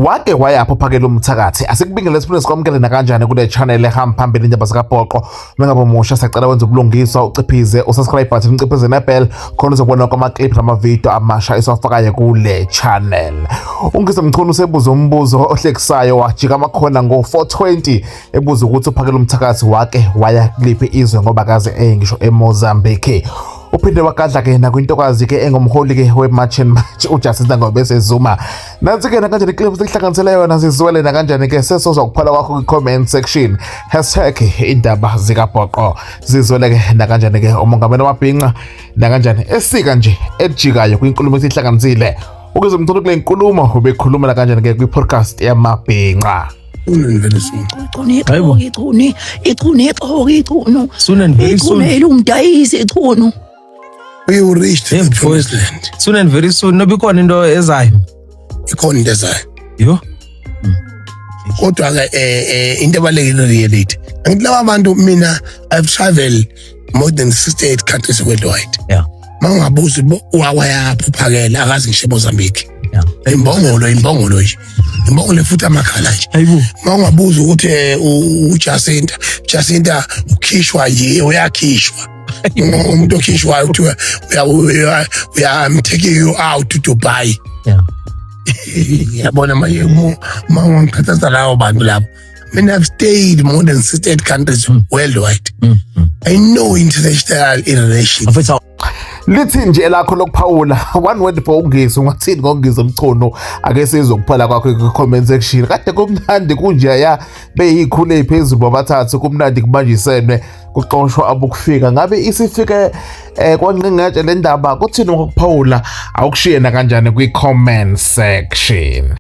Wake wayapho phakela umthakathi asikubingele sifune sikwamukele na kanjani kule channel ehamba phambili indaba zikaBhoqo. Mengabe umusha siyacela wenza ubulungiswa uciphize usubscribe button uciphize nebell khona uzobona kwama clip nama video amasha esiwafakayo kule channel. Ungise Mchunu sebuza umbuzo ohlekisayo wajika amakhona ngo420 ebuza ukuthi uphakela umthakathi wake waya kuliphi izwe ngoba kaze ngisho eMozambique. Uphinde wakadla ke nakwintokazi ke engumholi ke wematch and match uJustice ngobese Zuma. Nansi ke kanjani clip sihlanganisele yona sizwele na kanjani ke sesozwa ukuphala kwakho ku comment section #indaba zikaBhoqo. Sizwele ke na kanjani ke umongameli wamabhinqa na kanjani esika nje ejikayo kwinkulumo esihlanganisile. Ukuze Mchunu kule nkulumo ubekhuluma na kanjani ke kwi-podcast yamabhinqa. We reached the promised land. Soon and very soon. No bikho into ezayo. Ikhona into ezayo. Yo. Kodwa ke into ebalekile reality. Ngilaba abantu mina I've traveled more than 68 countries worldwide. Yeah. Mangabuza wayapho phakela akazi ngisho eMozambique. Yeah. Imbongolo nje. Imbongolo futhi amakhala nje. Hayibo. Mangabuza ukuthi uJacinta ukhishwa nje uyakhishwa. Umuntu okhishwayo kuthiwa I'm taking you out to Dubai. Yeah. Yabona manje mangikhathaza lawo bantu lapho. Mina I've stayed more than 68 countries worldwide. I know international relations. Lithi nje lakho lokuphawula one word for ungisi ungathini ngongizwe Mchunu ake sizokuphala kwakho ku comment section. Kade kumnandi kunjeya beyikhule ephezulu bobathathu kumnandi kubanjisenwe kuxoshwa abukufika ngabe isifike kwanqingatshe le ndaba kuthini ngokuphawula awukushiye na kanjani kwi comment section.